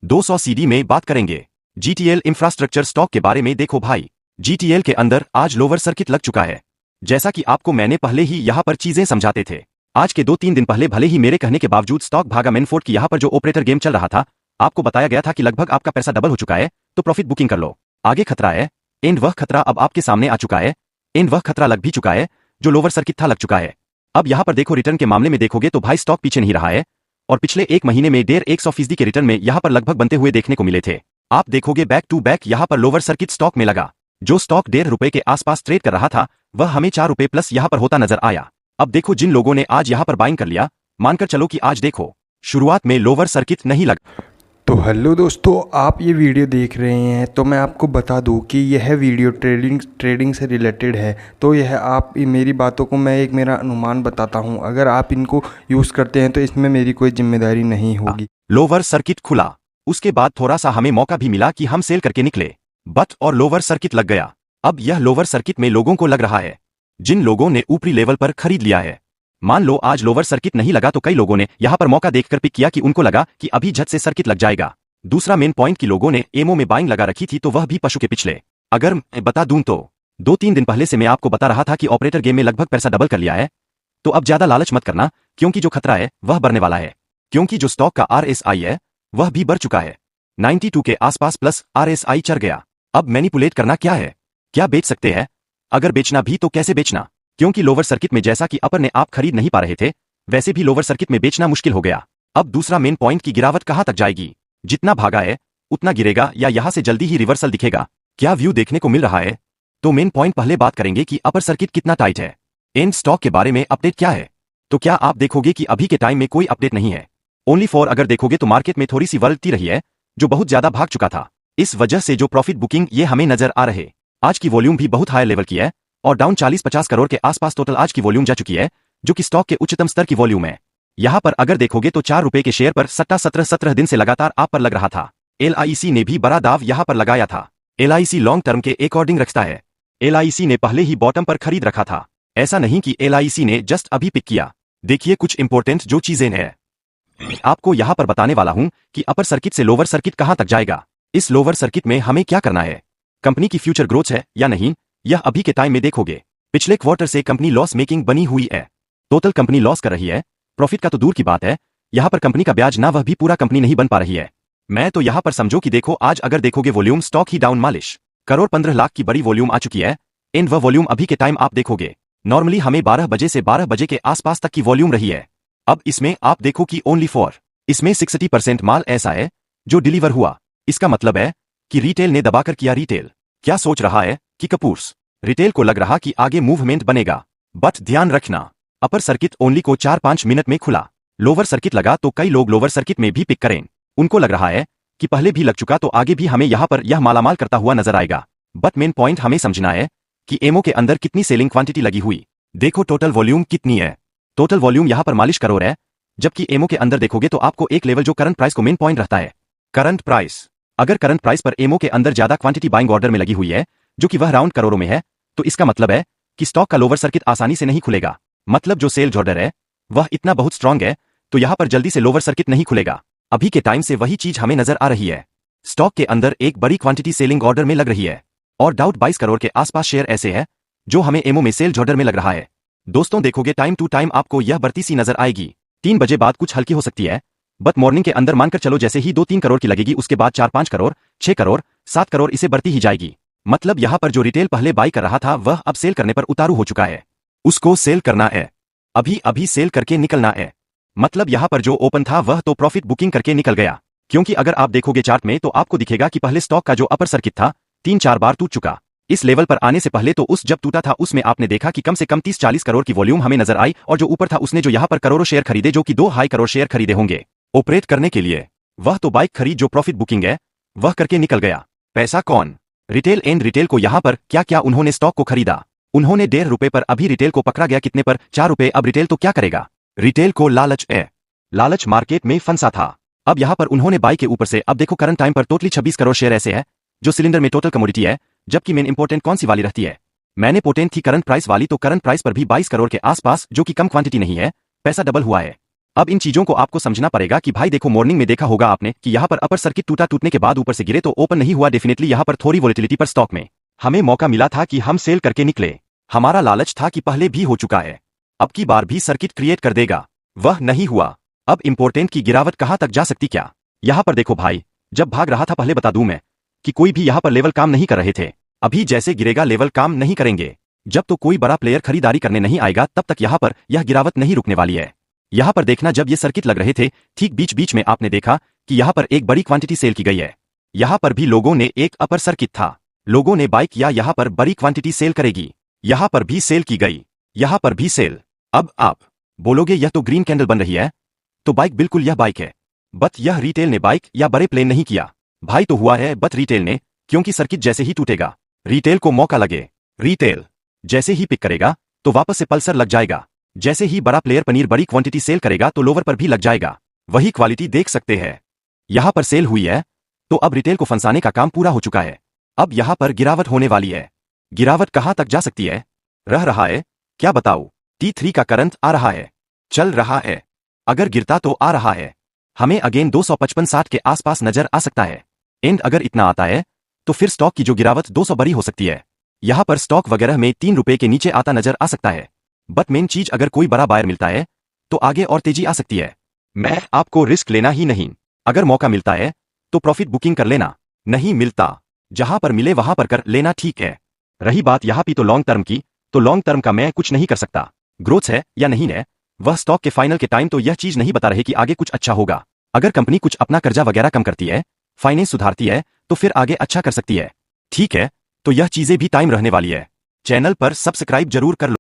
200 CD में बात करेंगे जीटीएल इंफ्रास्ट्रक्चर स्टॉक के बारे में। देखो भाई, जीटीएल के अंदर आज लोअर सर्किट लग चुका है। जैसा कि आपको मैंने पहले ही यहां पर चीजें समझाते थे। आज के 2-3 दिन पहले भले ही मेरे कहने के बावजूद स्टॉक भागा मेनफोर्ड की। यहां पर जो ऑपरेटर गेम चल रहा था, आपको बताया गया था कि लगभग आपका पैसा डबल हो चुका है, तो प्रॉफिट बुकिंग कर लो। आगे खतरा है, एंड वह खतरा अब आपके सामने आ चुका है। एंड वह खतरा लग भी चुका है जो लोअर सर्किट था, लग चुका है। अब यहां पर देखो, रिटर्न के मामले में देखोगे तो भाई स्टॉक पीछे नहीं रहा है, और पिछले एक महीने में 150% के रिटर्न में यहां पर लगभग बनते हुए देखने को मिले थे। आप देखोगे बैक टू बैक यहां पर लोअर सर्किट स्टॉक में लगा। जो स्टॉक ₹1.5 के आसपास ट्रेड कर रहा था, वह हमें ₹4 प्लस यहां पर होता नजर आया। अब देखो, जिन लोगों ने आज यहां पर बाइंग कर लिया, मानकर चलो कि आज देखो शुरुआत में लोअर सर्किट नहीं लग। तो हेलो दोस्तों, आप ये वीडियो देख रहे हैं तो मैं आपको बता दूं कि यह वीडियो ट्रेडिंग से रिलेटेड है। तो यह आप मेरी बातों को मैं एक मेरा अनुमान बताता हूं। अगर आप इनको यूज़ करते हैं तो इसमें मेरी कोई जिम्मेदारी नहीं होगी। लोअर सर्किट खुला, उसके बाद थोड़ा सा हमें मौका भी मिला कि हम सेल करके निकले, बट और लोअर सर्किट लग गया। अब यह लोअर सर्किट में लोगों को लग रहा है, जिन लोगों ने ऊपरी लेवल पर खरीद लिया है। मान लो आज लोअर सर्किट नहीं लगा तो कई लोगों ने यहां पर मौका देखकर पिक किया कि उनको लगा कि अभी झट से सर्किट लग जाएगा। दूसरा मेन पॉइंट कि लोगों ने एमओ में बाइंग लगा रखी थी, तो वह भी पशु के पिछले। अगर मैं बता दूं तो 2-3 दिन पहले से मैं आपको बता रहा था कि ऑपरेटर गेम में लगभग पैसा डबल कर लिया है। तो अब ज्यादा लालच मत करना, क्योंकि जो खतरा है वह बढ़ने वाला है। क्योंकि जो स्टॉक का RSI है वह भी बढ़ चुका है, 92 के आसपास प्लस RSI चढ़ गया। अब मैनिपुलेट करना क्या है, क्या बेच सकते हैं? अगर बेचना भी तो कैसे बेचना? क्योंकि लोअर सर्किट में जैसा कि अपर ने आप खरीद नहीं पा रहे थे, वैसे भी लोअर सर्किट में बेचना मुश्किल हो गया। अब दूसरा मेन पॉइंट की गिरावट कहां तक जाएगी? जितना भागा है उतना गिरेगा या यहां से जल्दी ही रिवर्सल दिखेगा? क्या व्यू देखने को मिल रहा है? तो मेन पॉइंट पहले बात करेंगे कि अपर सर्किट कितना टाइट है। एंड स्टॉक के बारे में अपडेट क्या है? तो क्या आप देखोगे कि अभी के टाइम में कोई अपडेट नहीं है। ओनली फॉर अगर देखोगे तो मार्केट में थोड़ी सी वॉलेटिलिटी रही है, जो बहुत ज्यादा भाग चुका था। इस वजह से जो प्रॉफिट बुकिंग ये हमें नजर आ रहे। आज की वॉल्यूम भी बहुत हाई लेवल की है, और डाउन 40-50 करोड़ के आसपास टोटल आज की वॉल्यूम जा चुकी है, जो कि स्टॉक के उच्चतम स्तर की वॉल्यूम है। यहां पर अगर देखोगे तो ₹4 के शेयर पर सट्टा 17 दिन से लगातार आप पर लग रहा था। LIC ने भी बड़ा दाव यहां पर लगाया था। LIC लॉन्ग टर्म के अकॉर्डिंग रखता है। LIC ने पहले ही बॉटम पर खरीद रखा था। ऐसा नहीं कि LIC ने जस्ट अभी पिक किया। देखिए कुछ इंपॉर्टेंट जो चीजें हैं, आपको यहां पर बताने वाला हूं कि अपर सर्किट से लोअर सर्किट कहां तक जाएगा। इस लोअर सर्किट में हमें क्या करना है, कंपनी की फ्यूचर ग्रोथ है या नहीं, यह अभी के टाइम में देखोगे। पिछले क्वार्टर से कंपनी लॉस मेकिंग बनी हुई है, टोटल कंपनी लॉस कर रही है। प्रॉफिट का तो दूर की बात है, यहां पर कंपनी का ब्याज ना वह भी पूरा कंपनी नहीं बन पा रही है। मैं तो यहां पर समझो कि देखो आज अगर देखोगे वॉल्यूम स्टॉक ही डाउन मालिश करोड़ 15 लाख की बड़ी वॉल्यूम आ चुकी है। एंड वह वॉल्यूम अभी के टाइम आप देखोगे नॉर्मली हमें 12 बजे से 12 बजे के आसपास तक की वॉल्यूम रही है। अब इसमें आप देखो कि ओनली फॉर इसमें 60% माल ऐसा है जो डिलीवर हुआ। इसका मतलब है कि रिटेल ने दबाकर किया। रिटेल क्या सोच रहा है कि कपूर्स रिटेल को लग रहा कि आगे मूवमेंट बनेगा, बट ध्यान रखना अपर सर्किट ओनली को 4-5 मिनट में खुला। लोअर सर्किट लगा तो कई लोग लोअर सर्किट में भी पिक करें। उनको लग रहा है कि पहले भी लग चुका तो आगे भी हमें यहां पर यह मालामाल करता हुआ नजर आएगा। बट मेन पॉइंट हमें समझना है कि एमओ के अंदर कितनी सेलिंग क्वांटिटी लगी हुई। देखो टोटल वॉल्यूम कितनी है, टोटल वॉल्यूम यहां पर 42 करोड़ है, जबकि एमओ के अंदर देखोगे तो आपको एक लेवल जो करंट प्राइस को मेन पॉइंट रहता है। करंट प्राइस, अगर करंट प्राइस पर एमओ के अंदर ज्यादा क्वांटिटी बाइंग ऑर्डर में लगी हुई है, जो कि वह राउंड करोड़ों में है, तो इसका मतलब है कि स्टॉक का लोअर सर्किट आसानी से नहीं खुलेगा। मतलब जो सेल्स ऑर्डर है वह इतना बहुत स्ट्रांग है, तो यहां पर जल्दी से लोअर सर्किट नहीं खुलेगा। अभी के टाइम से वही चीज हमें नजर आ रही है। स्टॉक के अंदर एक बड़ी क्वांटिटी सेलिंग ऑर्डर में लग रही है, और डाउट 22 करोड़ के आसपास शेयर ऐसे है जो हमें एमओ में सेल्स ऑर्डर में लग रहा है। दोस्तों देखोगे टाइम टू टाइम आपको यह बढ़ती सी नजर आएगी। 3 बजे बाद कुछ हल्की हो सकती है, बट मॉर्निंग के अंदर मानकर चलो जैसे ही 2-3 करोड़ की लगेगी, उसके बाद 4-5 करोड़, 6 करोड़, 7 करोड़ इसे बढ़ती ही जाएगी। मतलब यहां पर जो रिटेल पहले बाई कर रहा था वह अब सेल करने पर उतारू हो चुका है। उसको सेल करना है, अभी अभी सेल करके निकलना है। मतलब यहां पर जो ओपन था वह तो प्रॉफिट बुकिंग करके निकल गया। क्योंकि अगर आप देखोगे चार्ट में तो आपको दिखेगा कि पहले स्टॉक का जो अपर सर्किट था 3-4 बार टूट चुका। इस लेवल पर आने से पहले तो उस जब टूटा था उसमें आपने देखा कि कम से कम 30-40 करोड़ की वॉल्यूम हमें नजर आई, और जो ऊपर था उसने जो यहां पर करोड़ों शेयर खरीदे, जो कि 2 हाई करोड़ शेयर खरीदे होंगे ऑपरेट करने के लिए, वह तो बाइक खरीद जो प्रॉफिट बुकिंग है वह करके निकल गया। पैसा कौन? रिटेल। एंड रिटेल को यहां पर क्या क्या उन्होंने स्टॉक को खरीदा, उन्होंने ₹1.5 पर, अभी रिटेल को पकड़ा गया कितने पर? ₹4। अब रिटेल तो क्या करेगा, रिटेल को लालच है, लालच मार्केट में फंसा था। अब यहां पर उन्होंने बाई के ऊपर से, अब देखो करंट टाइम पर टोटली 26 करोड़ शेयर ऐसे है जो सिलेंडर में टोटल कमोडिटी है, जबकि मेन इंपॉर्टेंट कौन सी वाली रहती है? मैंने पोटेंट थी करंट प्राइस वाली, तो करंट प्राइस पर भी 22 करोड़ के आसपास, जो कि कम क्वांटिटी नहीं है, पैसा डबल हुआ है। अब इन चीजों को आपको समझना पड़ेगा कि भाई देखो, मॉर्निंग में देखा होगा आपने कि यहाँ पर अपर सर्किट टूटा, टूटने के बाद ऊपर से गिरे तो ओपन नहीं हुआ। डेफिनेटली यहाँ पर थोड़ी वोलेटिलिटी पर स्टॉक में हमें मौका मिला था कि हम सेल करके निकले। हमारा लालच था कि पहले भी हो चुका है, अब की बार भी सर्किट क्रिएट कर देगा, वह नहीं हुआ। अब इंपॉर्टेंट की गिरावट कहां तक जा सकती क्या? यहां पर देखो भाई, जब भाग रहा था पहले बता दूं मैं कि कोई भी यहां पर लेवल काम नहीं कर रहे थे। अभी जैसे गिरेगा लेवल काम नहीं करेंगे। जब तो कोई बड़ा प्लेयर खरीदारी करने नहीं आएगा तब तक यहां पर यह गिरावट नहीं रुकने वाली है। यहां पर देखना, जब ये सर्किट लग रहे थे ठीक बीच बीच में आपने देखा कि यहां पर एक बड़ी क्वांटिटी सेल की गई है। यहां पर भी लोगों ने एक अपर सर्किट था, लोगों ने बाइक किया यहां पर बड़ी क्वांटिटी सेल करेगी, यहां पर भी सेल की गई, यहां पर भी सेल। अब आप बोलोगे यह तो ग्रीन कैंडल बन रही है, तो बाइक बिल्कुल यह बाइक है, बट यह रिटेल ने बाइक या बड़े प्लेन नहीं किया। भाई तो हुआ है बट रिटेल ने, क्योंकि सर्किट जैसे ही टूटेगा रिटेल को मौका लगे, रिटेल जैसे ही पिक करेगा तो वापस से पल्सर लग जाएगा। जैसे ही बड़ा प्लेयर पनीर बड़ी क्वांटिटी सेल करेगा तो लोवर पर भी लग जाएगा। वही क्वालिटी देख सकते हैं, यहां पर सेल हुई है तो अब रिटेल को फंसाने का काम पूरा हो चुका है। अब यहां पर गिरावट होने वाली है। गिरावट कहां तक जा सकती है? रह रहा है क्या बताऊं? T3 का करंट आ रहा है, चल रहा है, अगर गिरता तो आ रहा है, हमें अगेन 255-60 के आसपास नजर आ सकता है। एंड अगर इतना आता है तो फिर स्टॉक की जो गिरावट 200 बड़ी हो सकती है। यहां पर स्टॉक वगैरह में 3 रुपए के नीचे आता नजर आ सकता है। बट मेन चीज, अगर कोई बड़ा बायर मिलता है तो आगे और तेजी आ सकती है। मैं आपको रिस्क लेना ही नहीं, अगर मौका मिलता है तो प्रॉफिट बुकिंग कर लेना, नहीं मिलता जहां पर मिले वहां पर कर लेना, ठीक है। रही बात यहां भी तो लॉन्ग टर्म की, तो लॉन्ग टर्म का मैं कुछ नहीं कर सकता। ग्रोथ है या नहीं है, वह स्टॉक के फाइनल के टाइम तो यह चीज नहीं बता रहे कि आगे कुछ अच्छा होगा। अगर कंपनी कुछ अपना कर्जा वगैरह कम करती है, फाइनेंस सुधारती है, तो फिर आगे अच्छा कर सकती है, ठीक है। तो यह चीजें भी टाइम रहने वाली है। चैनल पर सब्सक्राइब जरूर कर लो।